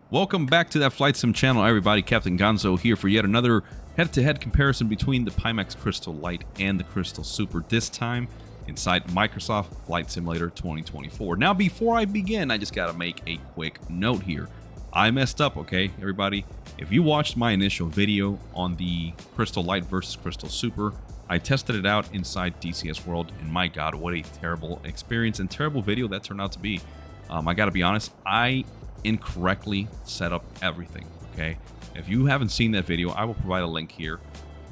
Welcome back to that Flight Sim channel, everybody. Captain Gonzo here for yet another head-to-head comparison between the Pimax Crystal Lite and the Crystal Super, this time inside Microsoft Flight Simulator 2024. Now, before I begin, I just gotta make a quick note here. I messed up, okay, everybody? If you watched my initial video on the Crystal Lite versus Crystal Super, I tested it out inside DCS World, and my god, what a terrible experience and terrible video that turned out to be. I gotta be honest, I incorrectly set up everything. Okay, if you haven't seen that video, I will provide a link here.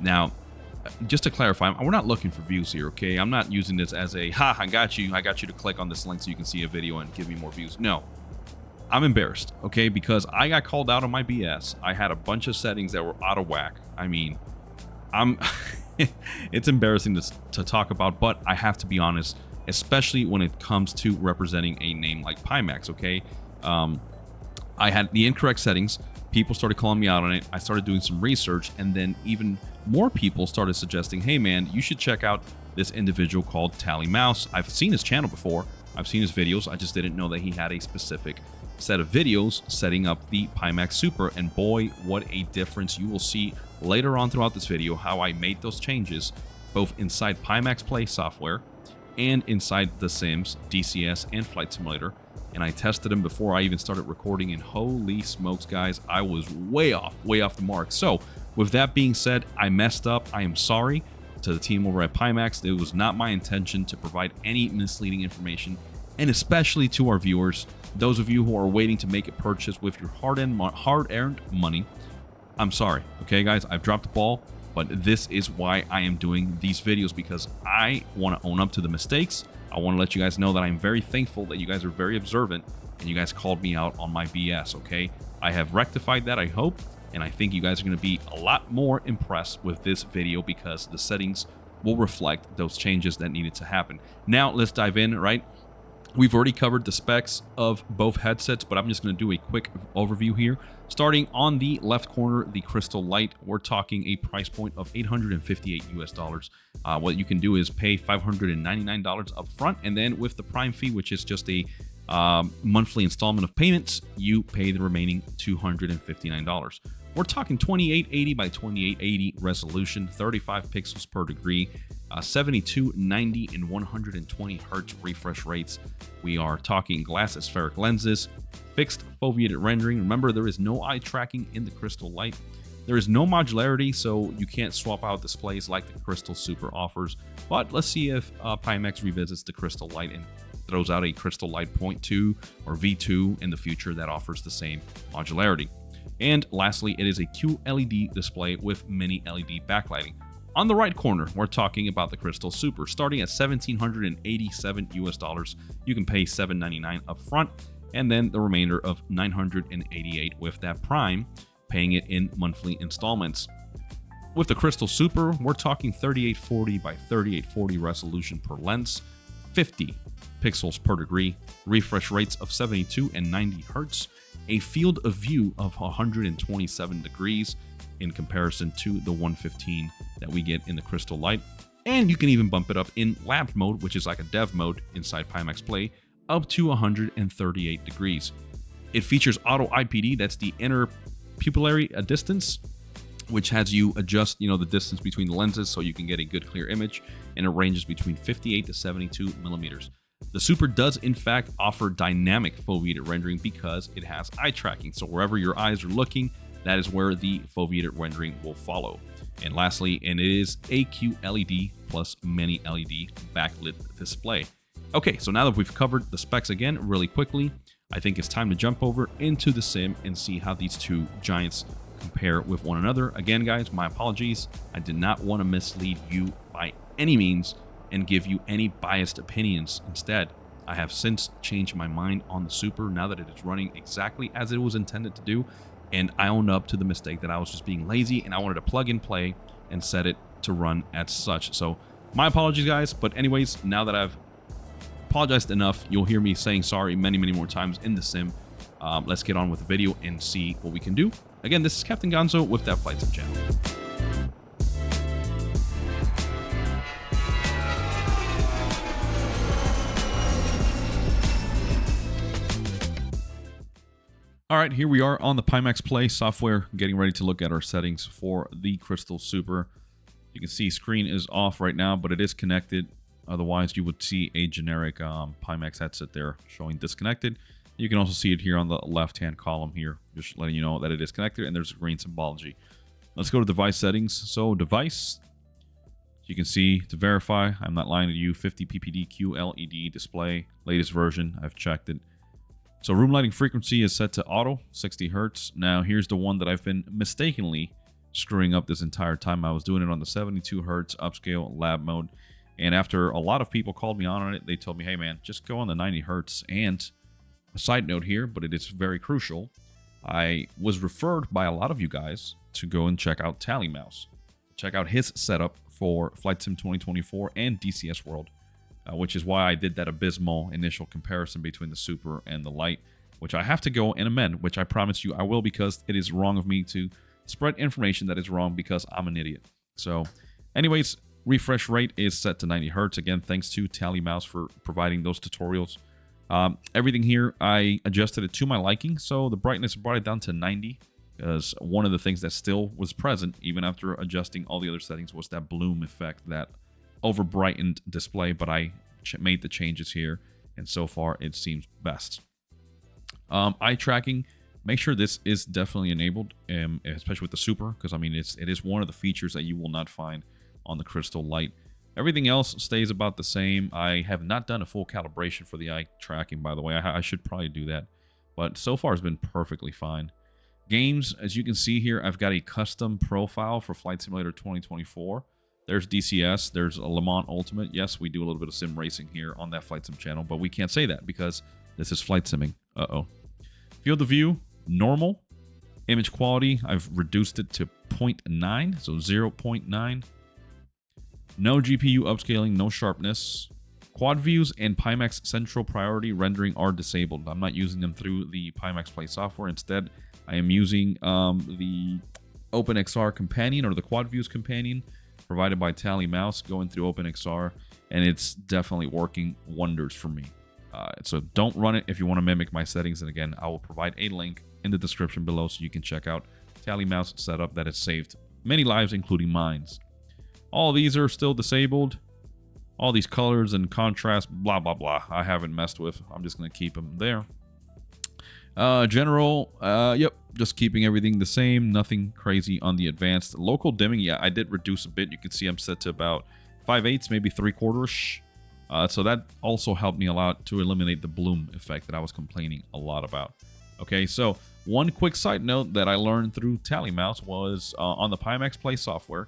Now, just to clarify, we're not looking for views here. Okay, I'm not using this as a I got you to click on this link so you can see a video and give me more views. No, I'm embarrassed, okay, because I got called out on my BS. I had a bunch of settings that were out of whack. I mean, it's embarrassing to talk about, but I have to be honest, especially when it comes to representing a name like Pimax. Okay, I had the incorrect settings. People started calling me out on it. I started doing some research, and then even more people started suggesting, hey man, you should check out this individual called Tally Mouse. I've seen his channel before. I've seen his videos. I just didn't know that he had a specific set of videos setting up the Pimax Super, and boy, what a difference. You will see later on throughout this video how I made those changes both inside Pimax Play software and inside The Sims, DCS, and Flight Simulator. And I tested them before I even started recording, and holy smokes, guys, I was way off the mark. So with that being said, I messed up. I am sorry to the team over at Pimax. It was not my intention to provide any misleading information, and especially to our viewers, those of you who are waiting to make a purchase with your hard-earned money. I'm sorry, okay, guys, I've dropped the ball, but this is why I am doing these videos, because I want to own up to the mistakes. I want to let you guys know that I'm very thankful that you guys are very observant and you guys called me out on my BS, okay? I have rectified that, I hope, and I think you guys are going to be a lot more impressed with this video because the settings will reflect those changes that needed to happen. Now, let's dive in, right? We've already covered the specs of both headsets, but I'm just going to do a quick overview here. Starting on the left corner, the Crystal Lite, we're talking a price point of $858 US. What you can do is pay $599 up front, and then with the Prime fee, which is just a monthly installment of payments, you pay the remaining $259. We're talking 2880 by 2880 resolution, 35 pixels per degree, 72, 90, and 120 hertz refresh rates. We are talking glass aspheric lenses, fixed foveated rendering. Remember, there is no eye tracking in the Crystal Lite. There is no modularity, so you can't swap out displays like the Crystal Super offers. But let's see if Pimax revisits the Crystal Lite and throws out a Crystal Lite 0.2 or V2 in the future that offers the same modularity. And lastly, it is a QLED display with mini LED backlighting. On the right corner, we're talking about the Crystal Super. Starting at $1,787 US, you can pay $799 up front, and then the remainder of $988 with that Prime, paying it in monthly installments. With the Crystal Super, we're talking 3840 by 3840 resolution per lens, 50 pixels per degree, refresh rates of 72 and 90 hertz, a field of view of 127 degrees in comparison to the 115 that we get in the Crystal Lite. And you can even bump it up in lab mode, which is like a dev mode inside Pimax Play, up to 138 degrees. It features auto IPD, that's the inner pupillary distance, which has you adjust, the distance between the lenses so you can get a good clear image, and it ranges between 58 to 72 millimeters. The Super does in fact offer dynamic foveated rendering because it has eye tracking, so wherever your eyes are looking, that is where the foveated rendering will follow. And lastly, it is a QLED plus mini LED backlit display. Okay, so now that we've covered the specs again really quickly, I think it's time to jump over into the sim and see how these two giants compare with one another. Again, guys, my apologies. I did not want to mislead you by any means and give you any biased opinions. Instead, I have since changed my mind on the Super now that it is running exactly as it was intended to do, and I owned up to the mistake that I was just being lazy and I wanted to plug and play and set it to run as such. So my apologies, guys, but anyways, now that I've apologized enough, you'll hear me saying sorry many more times in the sim. Let's get on with the video and see what we can do. Again, this is Captain Gonzo with that Flight Sim channel. All right, here we are on the Pimax Play software, getting ready to look at our settings for the Crystal Super. You can see screen is off right now, but it is connected. Otherwise, you would see a generic Pimax headset there showing disconnected. You can also see it here on the left-hand column here, just letting you know that it is connected, and there's a green symbology. Let's go to device settings. So device, you can see to verify, I'm not lying to you, 50 ppd QLED display, latest version, I've checked it. So room lighting frequency is set to auto, 60 Hertz. Now here's the one that I've been mistakenly screwing up this entire time. I was doing it on the 72 Hertz upscale lab mode. And after a lot of people called me on it, they told me, hey man, just go on the 90 Hertz. And a side note here, but it is very crucial, I was referred by a lot of you guys to go and check out TallyMouse. Check out his setup for Flight Sim 2024 and DCS World. Which is why I did that abysmal initial comparison between the Super and the Lite, which I have to go and amend, which I promise you I will, because it is wrong of me to spread information that is wrong because I'm an idiot. So anyways, refresh rate is set to 90 Hertz. Again, thanks to TallyMouse for providing those tutorials. Everything here, I adjusted it to my liking, so the brightness brought it down to 90, because one of the things that still was present, even after adjusting all the other settings, was that bloom effect, that over-brightened display, but I made the changes here, and so far it seems best. Eye tracking, make sure this is definitely enabled, especially with the Super, because I mean it is one of the features that you will not find on the Crystal Lite. Everything else stays about the same. I have not done a full calibration for the eye tracking, by the way. I should probably do that, but so far it's been perfectly fine. Games, as you can see here, I've got a custom profile for Flight Simulator 2024. There's DCS, there's a Le Mans Ultimate. Yes, we do a little bit of sim racing here on that Flight Sim channel, but we can't say that because this is flight simming. Field of view, normal. Image quality, I've reduced it to 0.9, so 0.9. No GPU upscaling, no sharpness. Quad views and Pimax Central Priority rendering are disabled. I'm not using them through the Pimax Play software. Instead, I am using the OpenXR Companion, or the Quad Views Companion, provided by TallyMouse, going through OpenXR, and it's definitely working wonders for me. So don't run it if you want to mimic my settings, and again, I will provide a link in the description below so you can check out TallyMouse setup that has saved many lives, including mine. All these are still disabled. All these colors and contrast, blah, blah, blah, I haven't messed with. I'm just going to keep them there. General, yep, just keeping everything the same, nothing crazy on the advanced. Local dimming, yeah, I did reduce a bit. You can see I'm set to about 5/8, maybe 3/4. So that also helped me a lot to eliminate the bloom effect that I was complaining a lot about. Okay, so one quick side note that I learned through TallyMouse was on the Pimax Play software,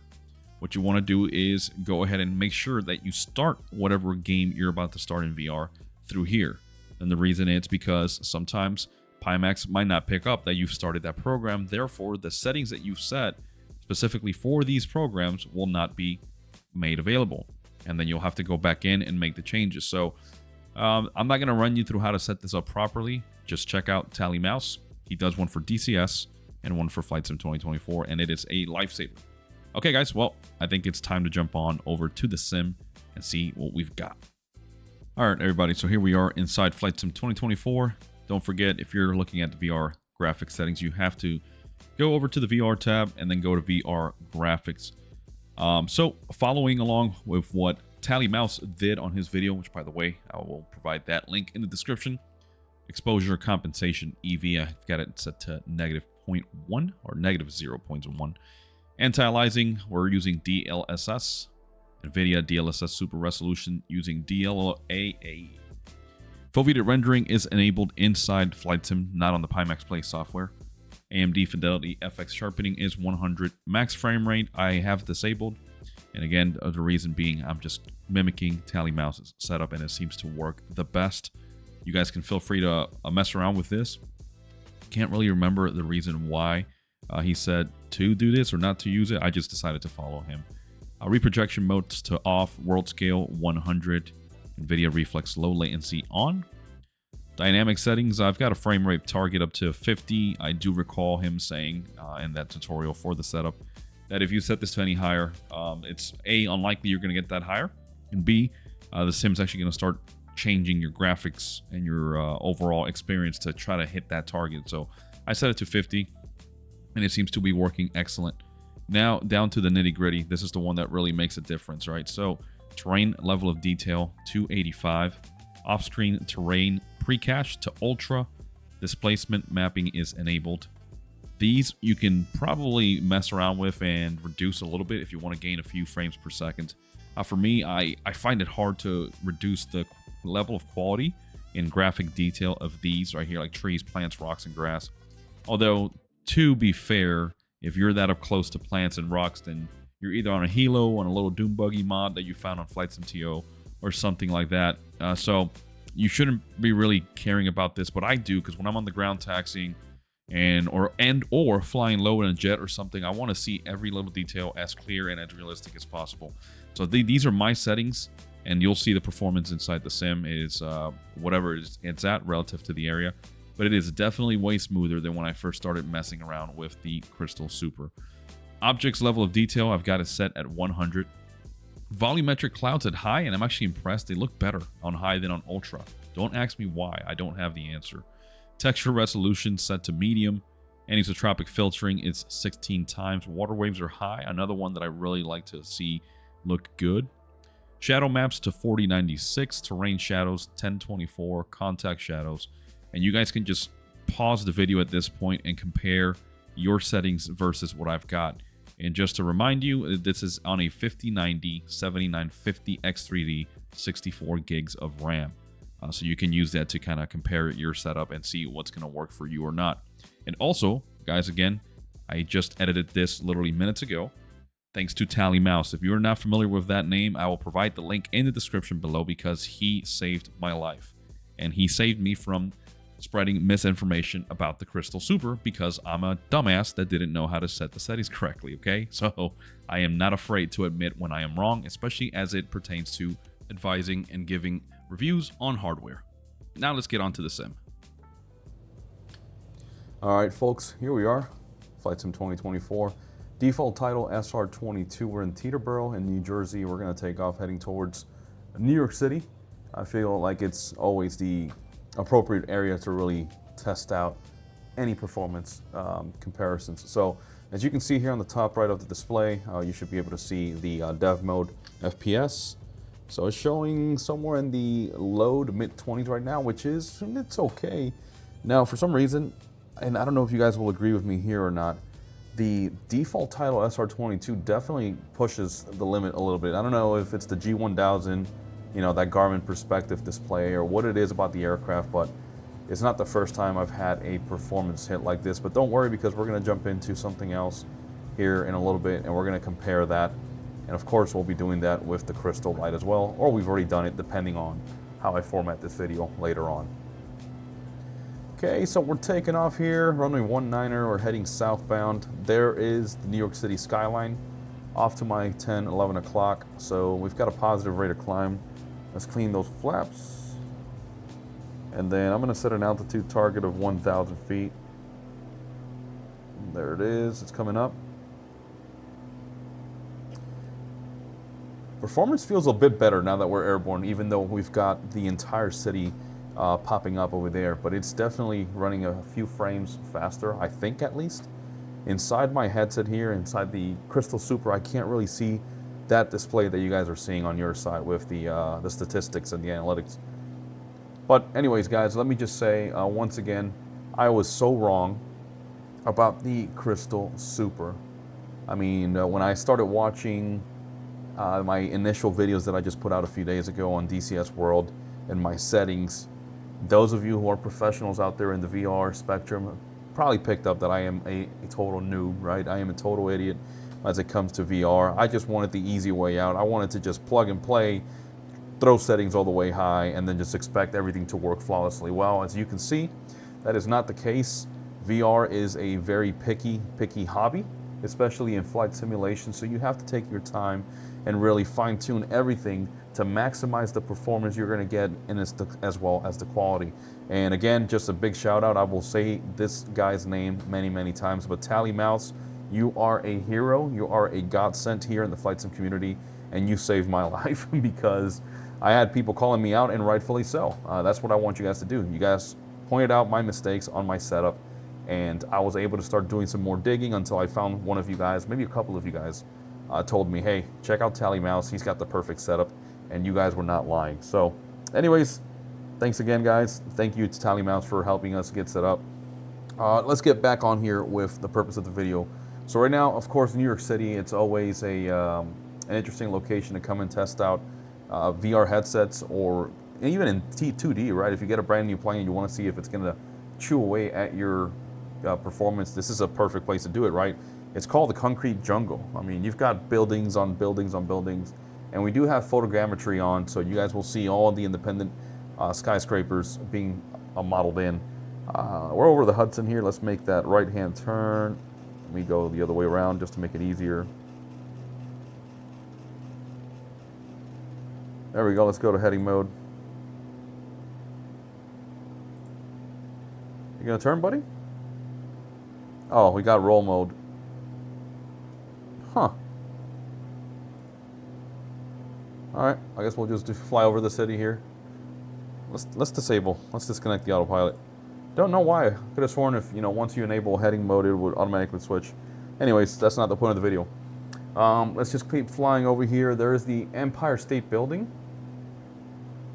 what you want to do is go ahead and make sure that you start whatever game you're about to start in VR through here. And the reason is because sometimes Pimax might not pick up that you've started that program. Therefore, the settings that you've set specifically for these programs will not be made available. And then you'll have to go back in and make the changes. So I'm not going to run you through how to set this up properly. Just check out TallyMouse. He does one for DCS and one for Flight Sim 2024, and it is a lifesaver. Okay, guys, well, I think it's time to jump on over to the sim and see what we've got. All right, everybody, so here we are inside Flight Sim 2024. Don't forget, if you're looking at the VR graphics settings, you have to go over to the VR tab and then go to VR graphics. So following along with what TallyMouse did on his video, which by the way, I will provide that link in the description. Exposure compensation EV, I've got it set to -0.1 or -0.1. Anti-aliasing, we're using DLSS. NVIDIA DLSS Super Resolution using DLAA. Foveated rendering is enabled inside Flight Sim, not on the Pimax Play software. AMD Fidelity FX sharpening is 100. Max frame rate I have disabled. And again, the reason being I'm just mimicking TallyMouse's setup, and it seems to work the best. You guys can feel free to mess around with this. Can't really remember the reason why he said to do this or not to use it. I just decided to follow him. Reprojection modes to off, world scale 100, NVIDIA Reflex low latency on. Dynamic settings, I've got a frame rate target up to 50. I do recall him saying in that tutorial for the setup that if you set this to any higher, it's A, unlikely you're going to get that higher, and B, the sim's actually going to start changing your graphics and your overall experience to try to hit that target. So I set it to 50, and it seems to be working excellent. Now, down to the nitty-gritty. This is the one that really makes a difference, right? So, terrain level of detail, 285. Off-screen terrain pre-cache to ultra. Displacement mapping is enabled. These you can probably mess around with and reduce a little bit if you want to gain a few frames per second. For me, I find it hard to reduce the level of quality in graphic detail of these right here, like trees, plants, rocks, and grass. Although, to be fair, if you're that up close to plants and rocks, then you're either on a helo, on a little Doom Buggy mod that you found on Flight MTO, or something like that. So you shouldn't be really caring about this, but I do, because when I'm on the ground taxiing or flying low in a jet or something, I want to see every little detail as clear and as realistic as possible. So these are my settings, and you'll see the performance inside the sim is whatever it's at relative to the area. But it is definitely way smoother than when I first started messing around with the Crystal Super. Objects level of detail, I've got it set at 100. Volumetric clouds at high, and I'm actually impressed. They look better on high than on ultra. Don't ask me why. I don't have the answer. Texture resolution set to medium. Anisotropic filtering is 16 times. Water waves are high. Another one that I really like to see look good. Shadow maps to 4096. Terrain shadows 1024. Contact shadows. And you guys can just pause the video at this point and compare your settings versus what I've got. And just to remind you, this is on a 5090 7950 X3D 64 gigs of RAM. So you can use that to kind of compare your setup and see what's going to work for you or not. And also, guys, again, I just edited this literally minutes ago, thanks to Tally Mouse. If you're not familiar with that name, I will provide the link in the description below, because he saved my life. And he saved me from spreading misinformation about the Crystal Super, because I'm a dumbass that didn't know how to set the settings correctly, okay? So I am not afraid to admit when I am wrong, especially as it pertains to advising and giving reviews on hardware. Now let's get on to the sim. All right, folks, here we are, Flight Sim 2024. Default title SR22. We're in Teterboro in New Jersey. We're going to take off heading towards New York City. I feel like it's always the appropriate area to really test out any performance comparisons. So as you can see here on the top right of the display, you should be able to see the dev mode FPS. So it's showing somewhere in the low to mid 20s right now, which is, it's okay. Now, for some reason, and I don't know if you guys will agree with me here or not, the default title SR22 definitely pushes the limit a little bit. I don't know if it's the G1000, you know, that Garmin perspective display, or what it is about the aircraft, but it's not the first time I've had a performance hit like this. But don't worry, because we're going to jump into something else here in a little bit, and we're going to compare that. And of course, we'll be doing that with the Crystal Light as well, or we've already done it depending on how I format this video later on. Okay, so we're taking off here, runway 19er, we're heading southbound. There is the New York City skyline off to my 10, 11 o'clock. So we've got a positive rate of climb. Let's clean those flaps. And then I'm gonna set an altitude target of 1,000 feet. There it is, it's coming up. Performance feels a bit better now that we're airborne, even though we've got the entire city popping up over there. But it's definitely running a few frames faster, I think at least. Inside my headset here, inside the Crystal Super, I can't really see that display that you guys are seeing on your side with the statistics and the analytics. But anyways, guys, let me just say once again, I was so wrong about the Crystal Super. I mean, when I started watching my initial videos that I just put out a few days ago on DCS World and my settings, those of you who are professionals out there in the VR spectrum probably picked up that I am a total noob, right? I am a total idiot as it comes to VR. I just wanted the easy way out. I wanted to just plug and play, throw settings all the way high, and then just expect everything to work flawlessly. Well, as you can see, that is not the case. VR is a very picky hobby, especially in flight simulation, so you have to take your time and really fine-tune everything to maximize the performance you're going to get, and as well as the quality. And again, just a big shout out. I will say this guy's name many times, but Tally Mouse, you are a hero. You are a godsend here in the flight sim community, and you saved my life because I had people calling me out, and rightfully so. That's what I want you guys to do. You guys pointed out my mistakes on my setup, And I was able to start doing some more digging until I found one of you guys, maybe a couple of you guys, told me, hey, check out Tally Mouse. He's got the perfect setup. And you guys were not lying. So anyways, thanks again, guys. Thank you to Tally Mouse for helping us get set up. Let's get back on here with the purpose of the video. So right now, of course, New York City, it's always an interesting location to come and test out VR headsets, or even in 2D, right? If you get a brand new plane and you want to see if it's going to chew away at your performance, this is a perfect place to do it, right? It's called the concrete jungle. I mean, you've got buildings on buildings on buildings, and we do have photogrammetry on, so you guys will see all of the independent skyscrapers being modeled in. We're over the Hudson here. Let's make that right-hand turn. Let me go the other way around just to make it easier. There we go. Let's go to heading mode. You gonna turn, buddy? Oh, we got roll mode. Huh. Alright, I guess we'll just fly over the city here. Let's disable. Let's disconnect the autopilot. Don't know why. I could have sworn if, once you enable heading mode, it would automatically switch. Anyways, that's not the point of the video. Let's just keep flying over here. There's the Empire State Building.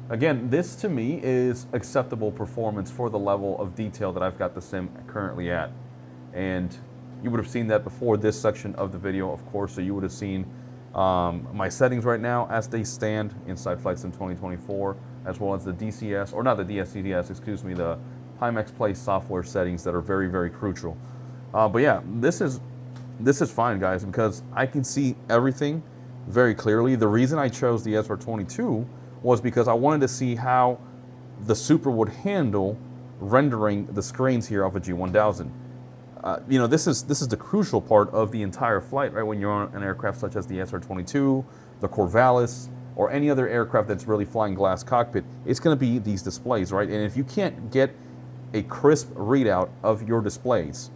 Again, this to me is acceptable performance for the level of detail that I've got the sim currently at. And you would have seen that before this section of the video, of course, so you would have seen my settings right now as they stand inside Flight Sim 2024, as well as the DCS, or not the DSCDS, excuse me, the Pimax Play software settings that are very, very crucial. But yeah, this is fine, guys, because I can see everything very clearly. The reason I chose the SR22 was because I wanted to see how the Super would handle rendering the screens here off a G1000. This is the crucial part of the entire flight, right? When you're on an aircraft such as the SR22, the Corvallis, or any other aircraft that's really flying glass cockpit, it's going to be these displays, right? And if you can't get a crisp readout of your displays,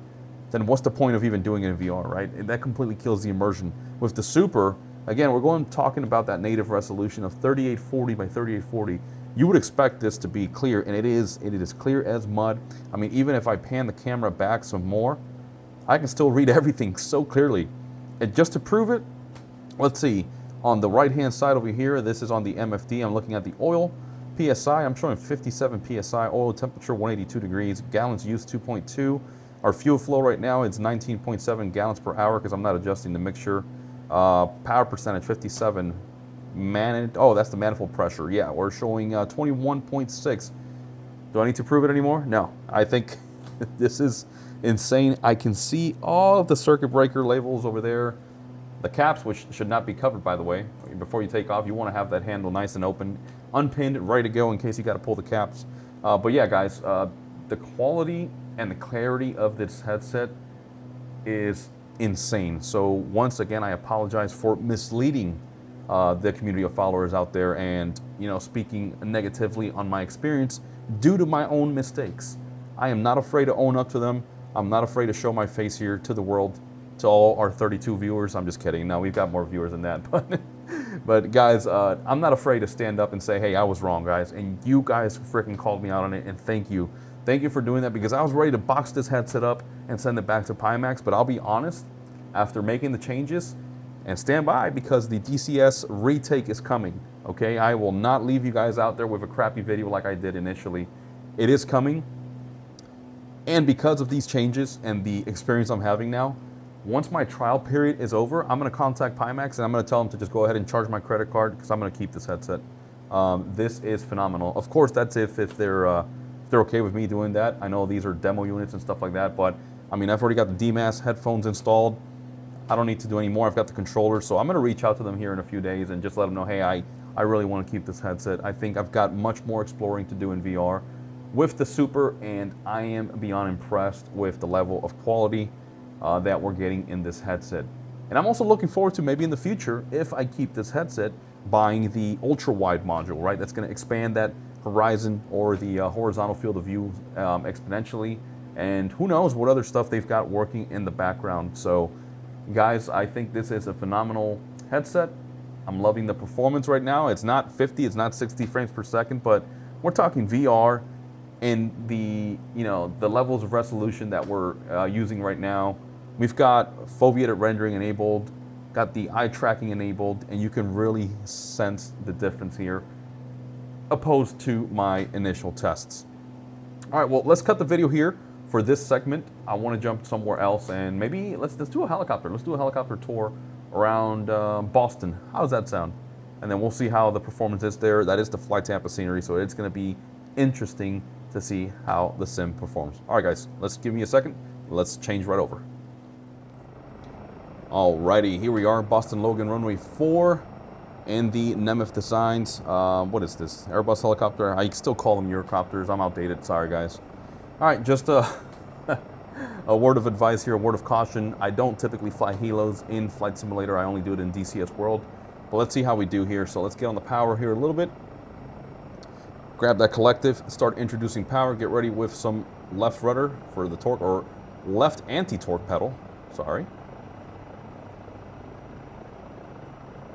then what's the point of even doing it in VR, right? And that completely kills the immersion. With the Super, again, we're talking about that native resolution of 3840 by 3840. You would expect this to be clear, and it is clear as mud. I mean, even if I pan the camera back some more, I can still read everything so clearly. And just to prove it, let's see. On the right-hand side over here, this is on the MFD. I'm looking at the oil. PSI, I'm showing 57 PSI, oil temperature 182 degrees, gallons used 2.2. Our fuel flow right now is 19.7 gallons per hour because I'm not adjusting the mixture. Power percentage 57. Oh, that's the manifold pressure. Yeah, we're showing 21.6. Do I need to prove it anymore? No. I think this is insane. I can see all of the circuit breaker labels over there. The caps, which should not be covered, by the way. Before you take off, you want to have that handle nice and open, unpinned, ready to go in case you got to pull the caps. But yeah, guys, the quality and the clarity of this headset is insane. So once again, I apologize for misleading the community of followers out there and speaking negatively on my experience due to my own mistakes. I am not afraid to own up to them. I'm not afraid to show my face here to the world, to all our 32 viewers. I'm just kidding. No, we've got more viewers than that. But guys, I'm not afraid to stand up and say, hey, I was wrong, guys. And you guys freaking called me out on it, and thank you. Thank you for doing that, because I was ready to box this headset up and send it back to Pimax. But I'll be honest, after making the changes, and stand by, because the DCS retake is coming, okay? I will not leave you guys out there with a crappy video like I did initially. It is coming. And because of these changes and the experience I'm having now, once my trial period is over, I'm going to contact Pimax and I'm going to tell them to just go ahead and charge my credit card, because I'm going to keep this headset. This is phenomenal. Of course, that's if they're okay with me doing that. I know these are demo units and stuff like that, but I mean, I've already got the DMAS headphones installed. I don't need to do any more. I've got the controller, so I'm going to reach out to them here in a few days and just let them know, hey, I really want to keep this headset. I think I've got much more exploring to do in VR with the Super, and I am beyond impressed with the level of quality that we're getting in this headset. And I'm also looking forward to, maybe in the future, if I keep this headset, buying the ultra-wide module, right? That's going to expand that horizon, or the horizontal field of view exponentially. And who knows what other stuff they've got working in the background. So guys, I think this is a phenomenal headset. I'm loving the performance right now. It's not 50, it's not 60 frames per second, but we're talking VR in the, you know, the levels of resolution that we're using right now. We've got foveated rendering enabled, got the eye tracking enabled, and you can really sense the difference here opposed to my initial tests. All right, well, let's cut the video here for this segment. I want to jump somewhere else, and maybe let's do a helicopter. Let's do a helicopter tour around Boston. How does that sound? And then we'll see how the performance is there. That is the Fly Tampa scenery, so it's going to be interesting to see how the sim performs. All right, guys, let's give me a second. Let's change right over. Alrighty, here we are, Boston Logan runway 4 in the Nemeth Designs. What is this? Airbus helicopter? I still call them Eurocopters. I'm outdated. Sorry, guys. All right, just a word of advice here, a word of caution. I don't typically fly helos in Flight Simulator. I only do it in DCS World. But let's see how we do here. So let's get on the power here a little bit. Grab that collective, start introducing power. Get ready with some left rudder for the torque, or left anti-torque pedal. Sorry.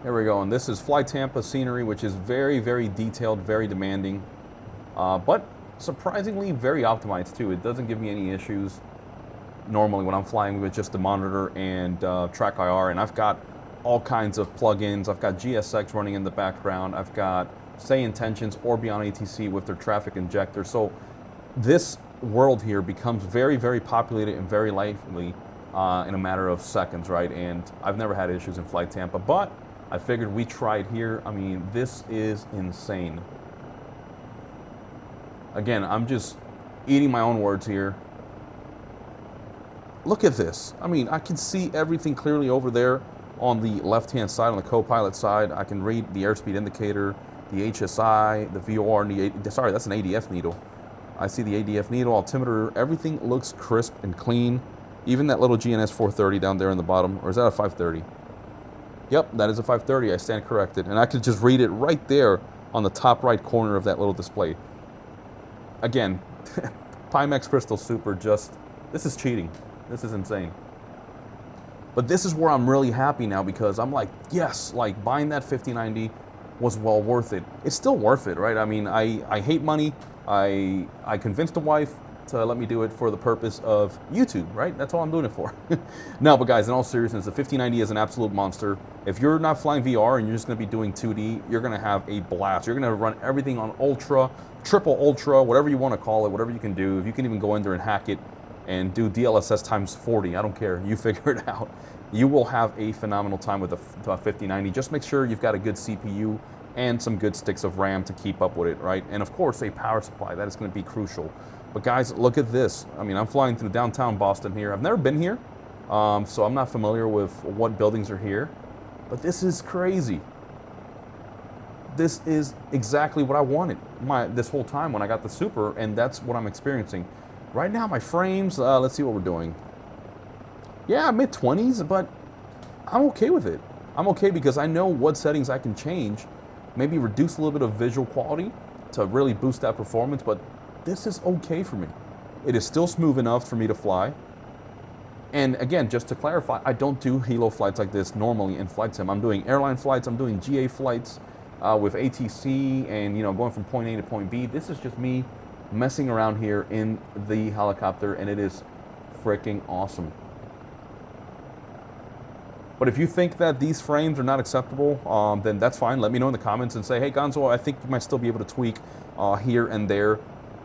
There we go, and this is Fly Tampa scenery, which is very, very detailed, very demanding, but surprisingly very optimized too. It doesn't give me any issues normally when I'm flying with just the monitor and track IR, and I've got all kinds of plugins. I've got GSX running in the background. I've got Say Intentions, Orbion ATC with their traffic injector. So this world here becomes very, very populated and very lively in a matter of seconds, right? And I've never had issues in Flight Tampa, but I figured we tried here. I mean, this is insane. Again, I'm just eating my own words here. Look at this. I mean, I can see everything clearly over there on the left-hand side, on the co-pilot side. I can read the airspeed indicator, the HSI, the VOR, and sorry, that's an ADF needle. I see the ADF needle, altimeter, everything looks crisp and clean. Even that little GNS 430 down there in the bottom, or is that a 530? Yep, that is a 530, I stand corrected. And I could just read it right there on the top right corner of that little display. Again, Pimax Crystal Super just, this is cheating. This is insane. But this is where I'm really happy now, because I'm like, yes, like buying that 5090 was well worth it. It's still worth it, right? I mean, I hate money. I convinced the wife to let me do it for the purpose of YouTube, right? That's all I'm doing it for. No, but guys, in all seriousness, the 5090 is an absolute monster. If you're not flying VR and you're just gonna be doing 2D, you're gonna have a blast. You're gonna run everything on ultra, triple ultra, whatever you wanna call it, whatever you can do. If you can even go in there and hack it and do DLSS times 40, I don't care, you figure it out. You will have a phenomenal time with the 5090. Just make sure you've got a good CPU and some good sticks of RAM to keep up with it, right? And of course, a power supply, that is gonna be crucial. But guys, look at this. I mean, I'm flying through downtown Boston here. I've never been here, so I'm not familiar with what buildings are here. But this is crazy. This is exactly what I wanted this whole time when I got the Super, and that's what I'm experiencing. Right now, my frames, let's see what we're doing. Yeah, mid-20s, but I'm okay with it. I'm okay because I know what settings I can change, maybe reduce a little bit of visual quality to really boost that performance, but this is okay for me. It is still smooth enough for me to fly. And again, just to clarify, I don't do helo flights like this normally in flight sim. I'm doing airline flights, I'm doing GA flights with ATC and, you know, going from point A to point B. This is just me messing around here in the helicopter, and it is freaking awesome. But if you think that these frames are not acceptable, then that's fine. Let me know in the comments and say, hey, Gonzo, I think you might still be able to tweak here and there.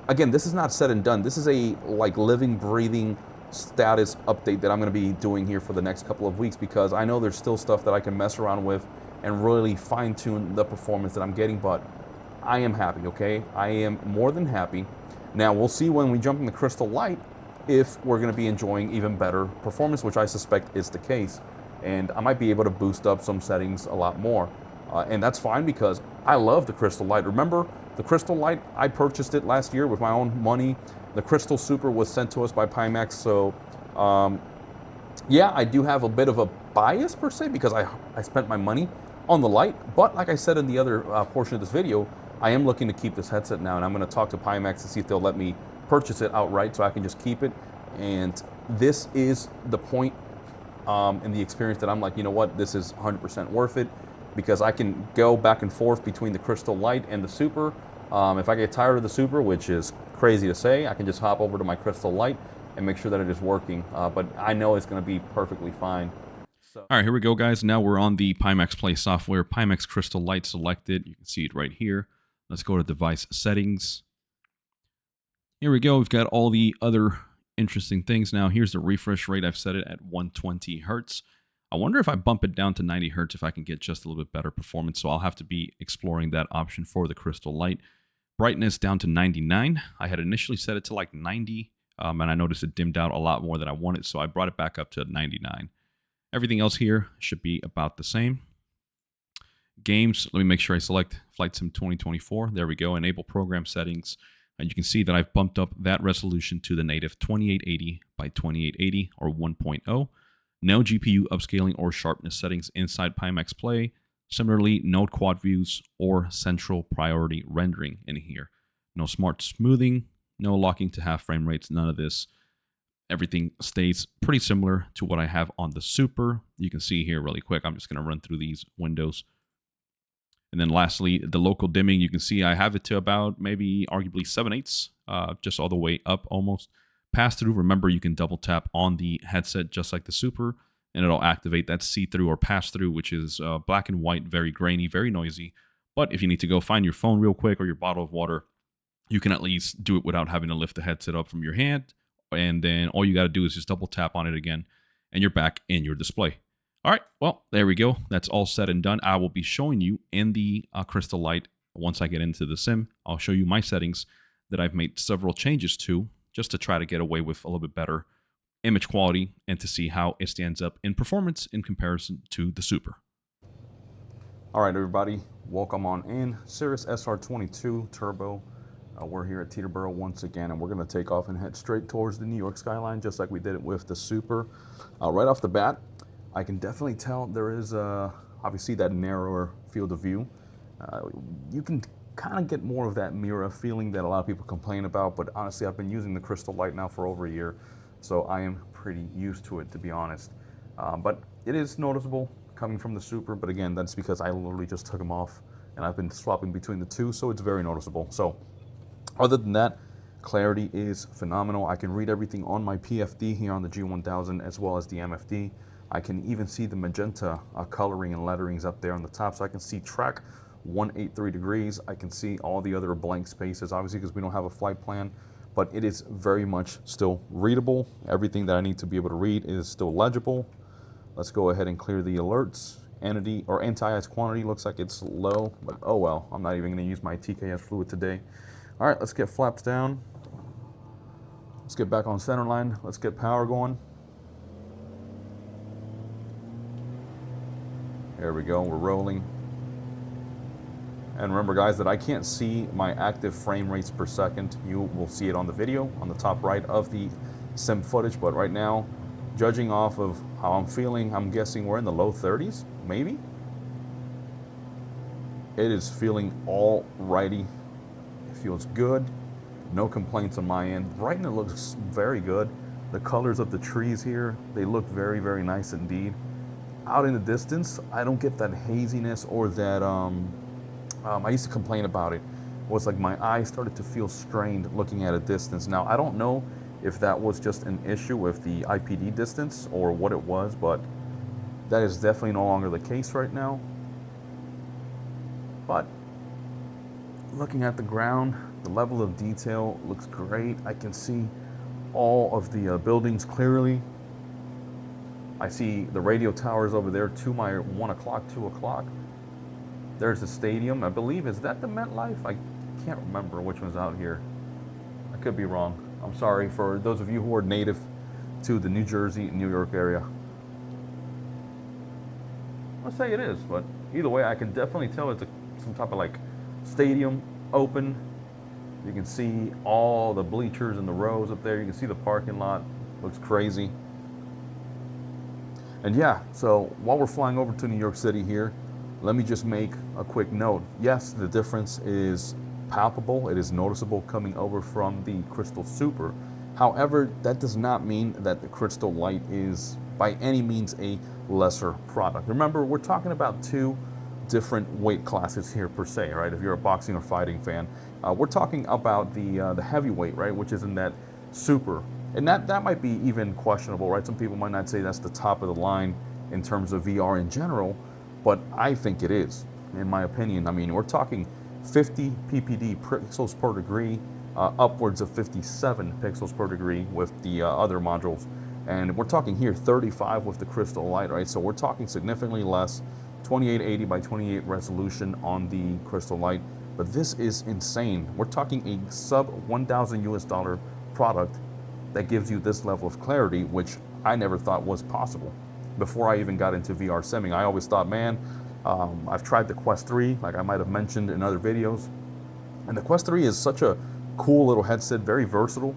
Again, this is not said and done. This is a like living, breathing status update that I'm going to be doing here for the next couple of weeks, because I know there's still stuff that I can mess around with and really fine tune the performance that I'm getting, but I am happy, okay? I am more than happy. Now, we'll see when we jump in the Crystal Light if we're going to be enjoying even better performance, which I suspect is the case. And I might be able to boost up some settings a lot more. And that's fine because I love the Crystal Light. Remember, the Crystal Light, I purchased it last year with my own money. The Crystal Super was sent to us by Pimax. So, yeah, I do have a bit of a bias per se because I spent my money on the Light. But like I said in the other portion of this video, I am looking to keep this headset now. And I'm going to talk to Pimax to see if they'll let me purchase it outright so I can just keep it. And this is the point in the experience that I'm like, you know what, this is 100% worth it, because I can go back and forth between the Crystal Light and the Super. If I get tired of the Super, which is crazy to say. I can just hop over to my Crystal Light and make sure that it is working, but I know it's going to be perfectly fine. So. All right, here we go, guys. Now we're on the Pimax Play software. Pimax Crystal Light selected. You can see it right here. Let's go to device settings. Here we go. We've got all the other interesting things. Now, here's the refresh rate. I've set it at 120 hertz. I wonder if I bump it down to 90 hertz if I can get just a little bit better performance. So I'll have to be exploring that option for the Crystal Light. Brightness down to 99. I had initially set it to like 90, and I noticed it dimmed out a lot more than I wanted, so I brought it back up to 99. Everything else here should be about the same. Games, let me make sure I select Flight Sim 2024. There we go. Enable program settings. And you can see that I've bumped up that resolution to the native 2880 by 2880 or 1.0. No GPU upscaling or sharpness settings inside Pimax Play. Similarly, no quad views or central priority rendering in here. No smart smoothing, no locking to half frame rates, none of this. Everything stays pretty similar to what I have on the Super. You can see here really quick. I'm just going to run through these windows. And then lastly, the local dimming, you can see I have it to about maybe arguably 7/8, just all the way up almost. Pass-through, remember you can double tap on the headset just like the Super, and it'll activate that see-through or pass-through, which is black and white, very grainy, very noisy. But if you need to go find your phone real quick or your bottle of water, you can at least do it without having to lift the headset up from your hand. And then all you got to do is just double tap on it again, and you're back in your display. All right, well, there we go. That's all said and done. I will be showing you in the Crystal Light once I get into the sim. I'll show you my settings that I've made several changes to just to try to get away with a little bit better image quality and to see how it stands up in performance in comparison to the Super. All right, everybody, welcome on in. Cirrus SR22 Turbo. We're here at Teterboro once again, and we're going to take off and head straight towards the New York skyline, just like we did it with the Super. Right off the bat, I can definitely tell there is obviously that narrower field of view. You can kind of get more of that mirror feeling that a lot of people complain about, but honestly, I've been using the Crystal Light now for over a year, so I am pretty used to it, to be honest. But it is noticeable coming from the Super, but again, that's because I literally just took them off, and I've been swapping between the two, so it's very noticeable. So, other than that, clarity is phenomenal. I can read everything on my PFD here on the G1000 as well as the MFD. I can even see the magenta coloring and letterings up there on the top, so I can see track 183 degrees. I can see all the other blank spaces, obviously because we don't have a flight plan, but it is very much still readable. Everything that I need to be able to read is still legible. Let's go ahead and clear the alerts. Entity or anti-ice quantity looks like it's low, but oh well, I'm not even going to use my TKS fluid today. All right, let's get flaps down. Let's get back on center line. Let's get power going. There we go, we're rolling. And remember, guys, that I can't see my active frame rates per second. You will see it on the video on the top right of the sim footage, but right now, judging off of how I'm feeling, I'm guessing we're in the low 30s, maybe? It is feeling all righty. It feels good. No complaints on my end. Right now it looks very good. The colors of the trees here, they look very, very nice indeed. Out in the distance, I don't get that haziness or that, I used to complain about it. It was like my eyes started to feel strained looking at a distance. Now, I don't know if that was just an issue with the IPD distance or what it was, but that is definitely no longer the case right now. But looking at the ground, the level of detail looks great. I can see all of the buildings clearly. I see the radio towers over there to my 1 o'clock, 2 o'clock. There's the stadium. I believe, is that the MetLife? I can't remember which one's out here. I could be wrong. I'm sorry for those of you who are native to the New Jersey, New York area. Let's say it is, but either way, I can definitely tell it's some type of like stadium open. You can see all the bleachers and the rows up there. You can see the parking lot. Looks crazy. And yeah, so while we're flying over to New York City here, let me just make a quick note. Yes, the difference is palpable. It is noticeable coming over from the Crystal Super. However, that does not mean that the Crystal Light is by any means a lesser product. Remember, we're talking about two different weight classes here per se, right? If you're a boxing or fighting fan, we're talking about the heavyweight, right, which is in that super, and that might be even questionable, right? Some people might not say that's the top of the line in terms of VR in general, but I think it is, in my opinion. I mean, we're talking 50 ppd pixels per degree, upwards of 57 pixels per degree with the other modules, and we're talking here 35 with the crystal light, right? So we're talking significantly less, 2880 by 28 resolution on the crystal light, but this is insane. We're talking a sub $1,000 product that gives you this level of clarity, which I never thought was possible. Before I even got into VR simming, I always thought, man, I've tried the Quest 3, like I might have mentioned in other videos, and the Quest 3 is such a cool little headset, very versatile.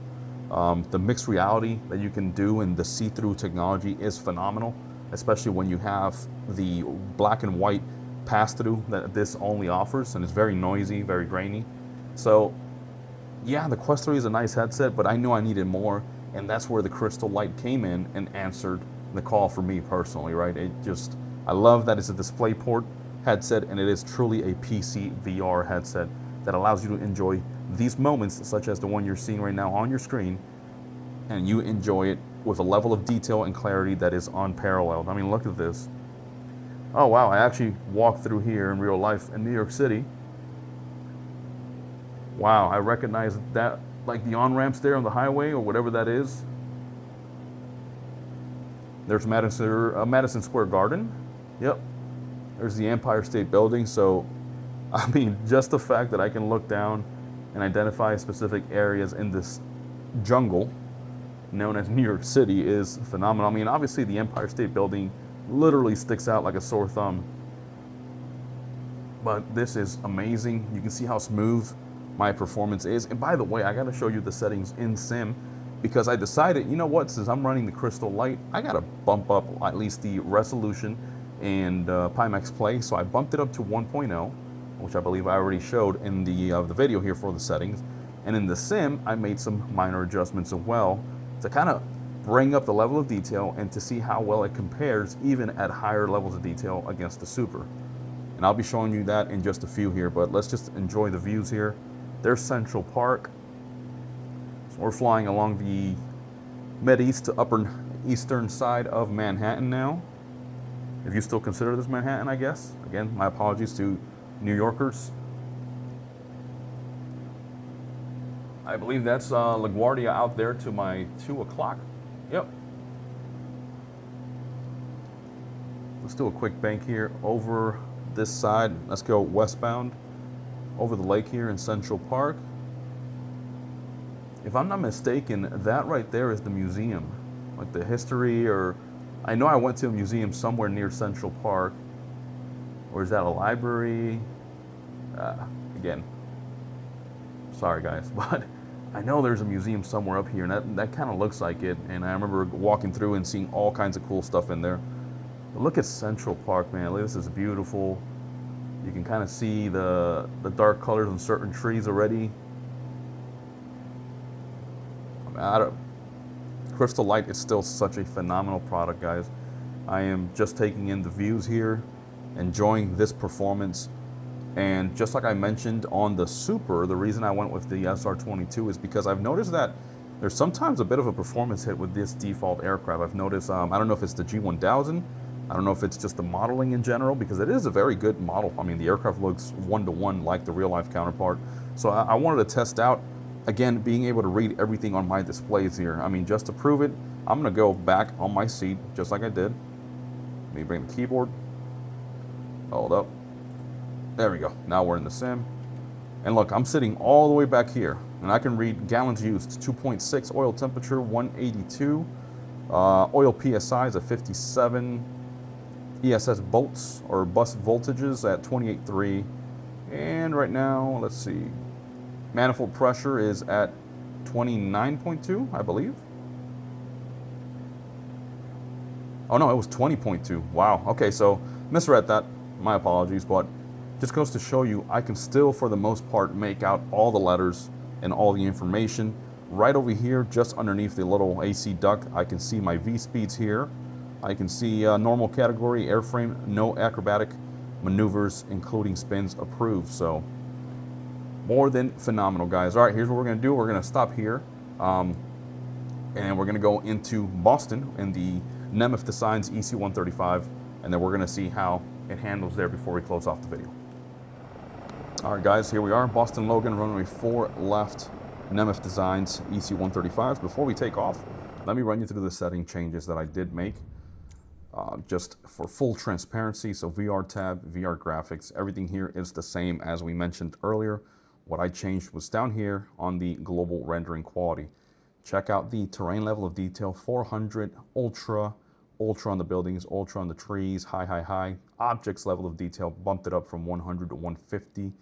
The mixed reality that you can do and the see-through technology is phenomenal, especially when you have the black and white pass-through that this only offers, and it's very noisy, very grainy. So yeah, the Quest 3 is a nice headset, but I knew I needed more, and that's where the crystal light came in and answered the call for me personally, right? I love that it's a DisplayPort headset, and it is truly a PC VR headset that allows you to enjoy these moments, such as the one you're seeing right now on your screen, and you enjoy it with a level of detail and clarity that is unparalleled. I mean, look at this. Oh wow, I actually walked through here in real life in New York City. Wow, I recognize that, like the on-ramps there on the highway or whatever that is. There's Madison Square Garden. Yep. There's the Empire State Building. So, I mean, just the fact that I can look down and identify specific areas in this jungle known as New York City is phenomenal. I mean, obviously the Empire State Building literally sticks out like a sore thumb. But this is amazing. You can see how smooth my performance is. And by the way, I gotta show you the settings in Sim, because I decided, you know what, since I'm running the crystal light, I gotta bump up at least the resolution and Pimax Play. So I bumped it up to 1.0, which I believe I already showed in the video here for the settings. And in the Sim, I made some minor adjustments as well to kind of bring up the level of detail and to see how well it compares even at higher levels of detail against the Super. And I'll be showing you that in just a few here, but let's just enjoy the views here. There's Central Park. So we're flying along the mid-east to upper eastern side of Manhattan now. If you still consider this Manhattan, I guess. Again, my apologies to New Yorkers. I believe that's LaGuardia out there to my 2 o'clock. Yep. Let's do a quick bank here over this side. Let's go westbound over the lake here in Central Park. If I'm not mistaken, that right there is the museum, like the history, or I know I went to a museum somewhere near Central Park. Or is that a library? Again, sorry guys, but I know there's a museum somewhere up here, and that kind of looks like it. And I remember walking through and seeing all kinds of cool stuff in there. But look at Central Park, man. This is beautiful. You can kind of see the dark colors on certain trees already. I mean, Crystal Light is still such a phenomenal product, guys. I am just taking in the views here, enjoying this performance. And just like I mentioned on the Super, the reason I went with the SR22 is because I've noticed that there's sometimes a bit of a performance hit with this default aircraft. I've noticed, I don't know if it's the G1000, I don't know if it's just the modeling in general, because it is a very good model. I mean, the aircraft looks one-to-one like the real-life counterpart. So I wanted to test out, again, being able to read everything on my displays here. I mean, just to prove it, I'm gonna go back on my seat, just like I did. Let me bring the keyboard. Hold up. There we go. Now we're in the sim. And look, I'm sitting all the way back here, and I can read gallons used, 2.6, oil temperature, 182, oil PSI is at 57, ESS bolts, or bus voltages at 28.3, and right now, let's see, manifold pressure is at 29.2, I believe. Oh no, it was 20.2, wow. Okay, so misread that, my apologies, but just goes to show you I can still, for the most part, make out all the letters and all the information. Right over here, just underneath the little AC duct, I can see my V speeds here. I can see normal category, airframe, no acrobatic maneuvers, including spins, approved. So more than phenomenal, guys. All right, here's what we're gonna do. We're gonna stop here, and we're gonna go into Boston in the Nemeth Designs EC135, and then we're gonna see how it handles there before we close off the video. All right, guys, here we are, Boston Logan, runway 4 left, Nemeth Designs EC135s. Before we take off, let me run you through the setting changes that I did make, just for full transparency. So VR tab, VR graphics, everything here is the same as we mentioned earlier. What I changed was down here on the global rendering quality. Check out the terrain level of detail, 400, ultra on the buildings, ultra on the trees, high. Objects level of detail, bumped it up from 100 to 150.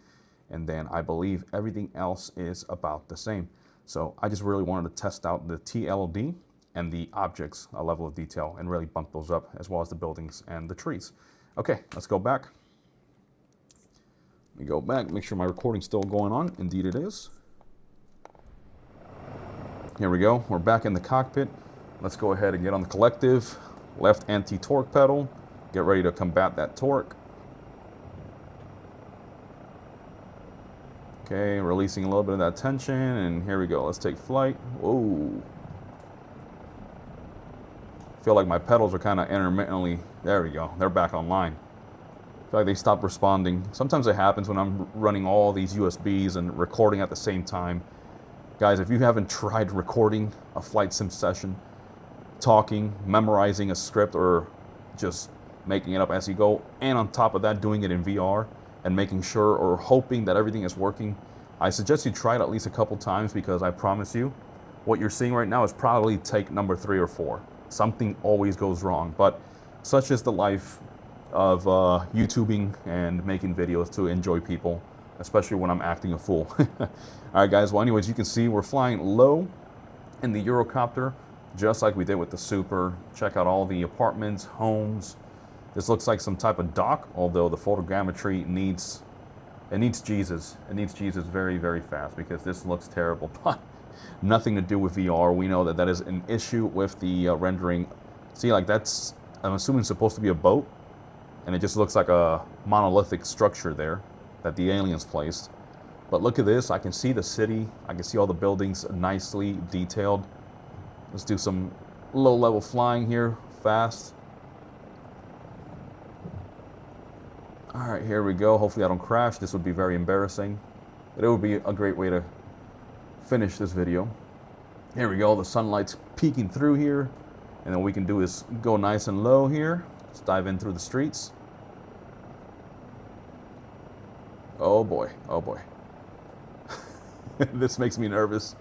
And then I believe everything else is about the same. So I just really wanted to test out the TLD and the objects level of detail and really bump those up, as well as the buildings and the trees. Okay, let's go back. Let me go back, make sure my recording's still going on. Indeed it is. Here we go, we're back in the cockpit. Let's go ahead and get on the collective. Left anti-torque pedal. Get ready to combat that torque. Okay, releasing a little bit of that tension, and here we go. Let's take flight. Whoa. Feel like my pedals are kind of intermittently, there we go, they're back online. Feel like they stopped responding. Sometimes it happens when I'm running all these USBs and recording at the same time. Guys, if you haven't tried recording a flight sim session, talking, memorizing a script, or just making it up as you go, and on top of that doing it in VR and making sure or hoping that everything is working, I suggest you try it at least a couple times, because I promise you, what you're seeing right now is probably take number 3 or 4. Something always goes wrong, but such is the life of YouTubing and making videos to enjoy people, especially when I'm acting a fool. All right, guys, well, anyways, you can see we're flying low in the Eurocopter, just like we did with the Super. Check out all the apartments, homes. This looks like some type of dock, although the photogrammetry needs Jesus. It needs Jesus very, very fast, because this looks terrible. But nothing to do with VR. We know that that is an issue with the rendering. See, like that's, I'm assuming, supposed to be a boat, and it just looks like a monolithic structure there that the aliens placed. But look at this, I can see the city, I can see all the buildings nicely detailed. Let's do some low-level flying here, fast. All right, here we go. Hopefully I don't crash. This would be very embarrassing, but it would be a great way to finish this video. Here we go, the sunlight's peeking through here, and then what we can do is go nice and low here. Let's dive in through the streets. Oh boy, oh boy. This makes me nervous.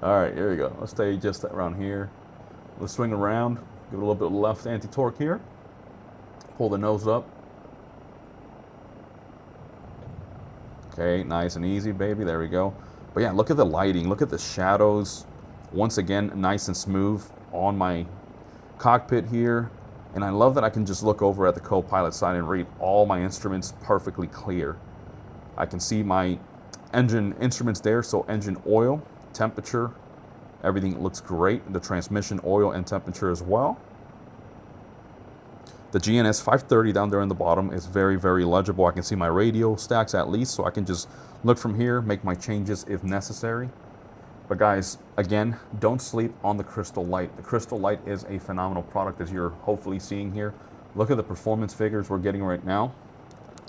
All right, here we go. Let's stay just around here. Let's swing around, give it a little bit of left anti-torque here. Pull the nose up. Okay, nice and easy, baby, there we go. But yeah, look at the lighting, look at the shadows. Once again, nice and smooth on my cockpit here. And I love that I can just look over at the co-pilot side and read all my instruments perfectly clear. I can see my engine instruments there, so engine oil, temperature, everything looks great. The transmission oil and temperature as well. The GNS 530 down there in the bottom is very, very legible. I can see my radio stacks at least, so I can just look from here, make my changes if necessary. But guys, again, don't sleep on the Crystal Light. The Crystal Light is a phenomenal product, as you're hopefully seeing here. Look at the performance figures we're getting right now.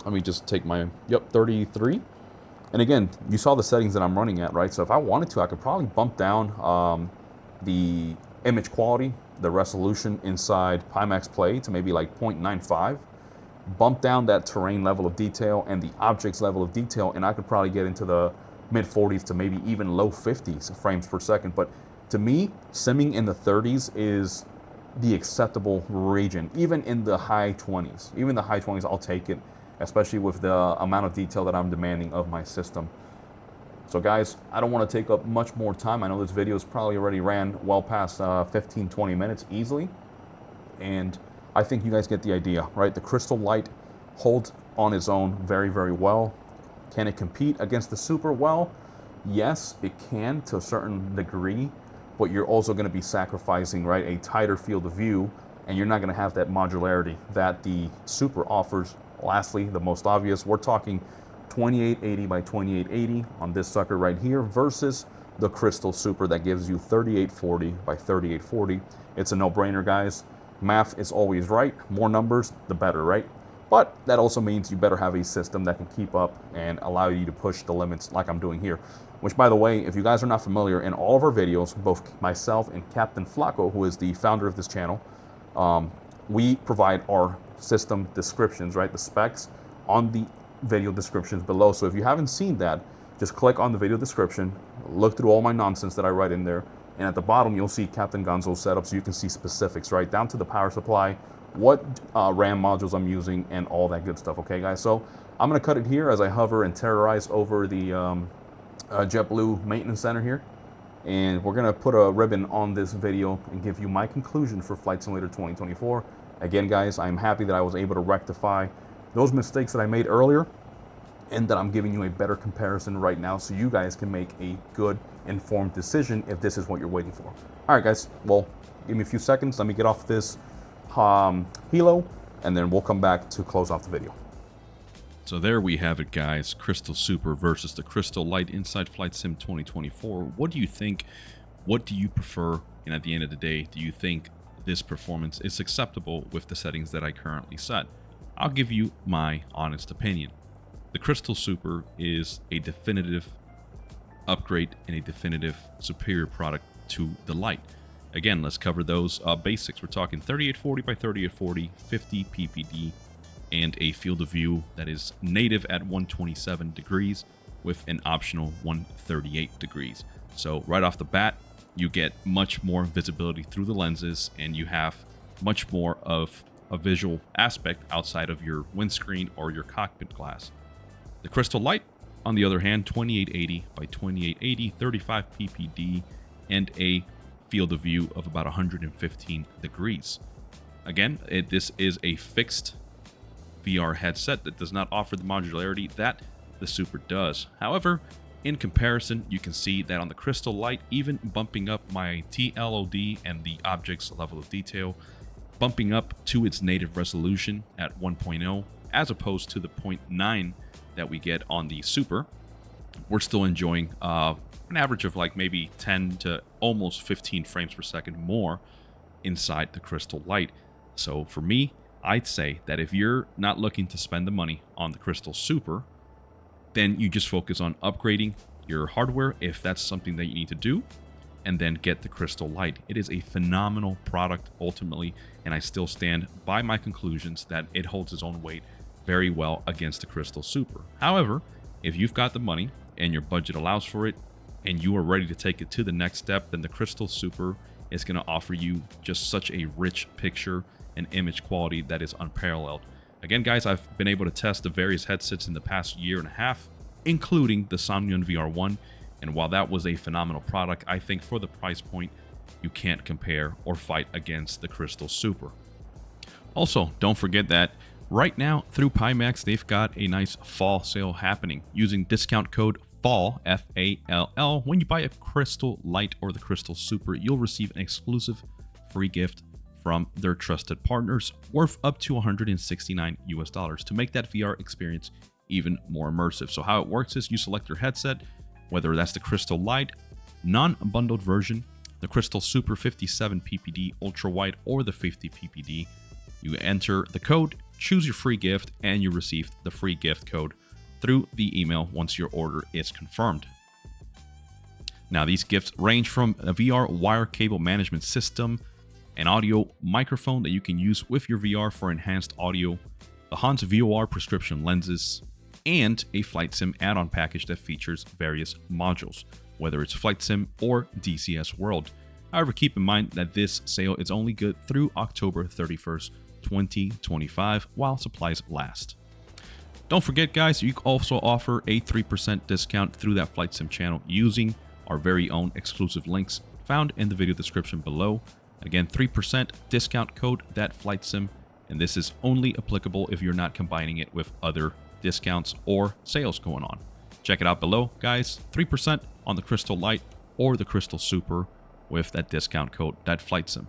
Let me just take my, 33. And again, you saw the settings that I'm running at, right? So if I wanted to, I could probably bump down the image quality, the resolution inside Pimax Play to maybe like 0.95. Bump down that terrain level of detail and the objects level of detail, and I could probably get into the mid 40s to maybe even low 50s frames per second. But to me, simming in the 30s is the acceptable region. Even in the high 20s, even the high 20s, I'll take it, especially with the amount of detail that I'm demanding of my system. So guys, I don't want to take up much more time. I know this video is probably already ran well past 15-20 minutes easily, and I think you guys get the idea, right? The Crystal Light holds on its own very, very well. Can it compete against the Super? Well, yes, it can to a certain degree, but you're also going to be sacrificing, right, a tighter field of view, and you're not going to have that modularity that the Super offers lastly, the most obvious, we're talking 2880 by 2880 on this sucker right here versus the Crystal Super that gives you 3840 by 3840. It's a no-brainer, guys. Math is always right. More numbers, the better, right? But that also means you better have a system that can keep up and allow you to push the limits like I'm doing here. Which, by the way, if you guys are not familiar, in all of our videos, both myself and Captain Flacco, who is the founder of this channel, we provide our system descriptions, right? The specs on the video descriptions below. So if you haven't seen that, just click on the video description, look through all my nonsense that I write in there, and at the bottom you'll see Captain Gonzo's setup, so you can see specifics, right? Down to the power supply, what RAM modules I'm using, and all that good stuff, okay, guys? So I'm going to cut it here as I hover and terrorize over the JetBlue Maintenance Center here. And we're going to put a ribbon on this video and give you my conclusion for Flight Simulator 2024. Again, guys, I'm happy that I was able to rectify those mistakes that I made earlier, and that I'm giving you a better comparison right now so you guys can make a good, informed decision if this is what you're waiting for. All right, guys, well, give me a few seconds. Let me get off this helo, and then we'll come back to close off the video. So there we have it, guys. Crystal Super versus the Crystal Lite inside Flight Sim 2024. What do you think? What do you prefer? And at the end of the day, do you think this performance is acceptable with the settings that I currently set? I'll give you my honest opinion. The Crystal Super is a definitive upgrade and a definitive superior product to the Lite. Again, let's cover those basics. We're talking 3840 by 3840, 50 ppd, and a field of view that is native at 127 degrees with an optional 138 degrees. So right off the bat, you get much more visibility through the lenses, and you have much more of a visual aspect outside of your windscreen or your cockpit glass. The Crystal Lite, on the other hand, 2880 by 2880, 35 ppd, and a field of view of about 115 degrees. Again, this is a fixed VR headset that does not offer the modularity that the Super does. However, in comparison, you can see that on the Crystal Lite, even bumping up my TLOD and the object's level of detail, bumping up to its native resolution at 1.0, as opposed to the 0.9 that we get on the Super, we're still enjoying an average of like maybe 10 to almost 15 frames per second more inside the Crystal Lite. So for me, I'd say that if you're not looking to spend the money on the Crystal Super, then you just focus on upgrading your hardware if that's something that you need to do, and then get the Crystal Lite. It is a phenomenal product ultimately, and I still stand by my conclusions that it holds its own weight very well against the Crystal Super. However, if you've got the money and your budget allows for it, and you are ready to take it to the next step, then the Crystal Super is going to offer you just such a rich picture and image quality that is unparalleled. Again, guys, I've been able to test the various headsets in the past year and a half, including the Somnium VR1, and while that was a phenomenal product, I think for the price point, you can't compare or fight against the Crystal Super. Also, don't forget that right now through Pimax, they've got a nice fall sale happening. Using discount code FALL, F-A-L-L, when you buy a Crystal Lite or the Crystal Super, you'll receive an exclusive free gift from their trusted partners worth up to $169 US to make that VR experience even more immersive. So how it works is you select your headset, whether that's the Crystal Lite non-bundled version, the Crystal Super 57 ppd ultra wide, or the 50 ppd. You enter the code, choose your free gift, and you receive the free gift code through the email once your order is confirmed. Now, these gifts range from a VR wire cable management system, an audio microphone that you can use with your VR for enhanced audio, the Hans VOR prescription lenses, and a Flight Sim add-on package that features various modules, whether it's Flight Sim or DCS World. However, keep in mind that this sale is only good through October 31st, 2025, while supplies last. Don't forget, guys, you also offer a 3% discount through that Flight Sim channel using our very own exclusive links found in the video description below. Again, 3% discount code ThatFlightSim, and this is only applicable if you're not combining it with other discounts or sales going on. Check it out below, guys. 3% on the Crystal Lite or the Crystal Super with that discount code ThatFlightSim.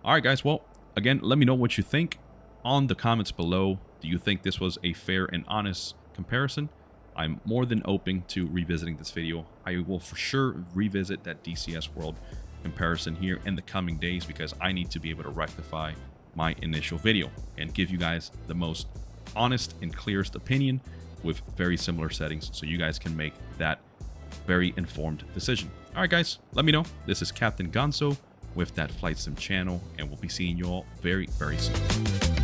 All right, guys. Well, again, let me know what you think on the comments below. Do you think this was a fair and honest comparison? I'm more than open to revisiting this video. I will for sure revisit that DCS World comparison here in the coming days because I need to be able to rectify my initial video and give you guys the most honest and clearest opinion with very similar settings so you guys can make that very informed decision. All right, guys, let me know. This is Captain Gonzo with that Flight Sim channel, and we'll be seeing you all very, very soon.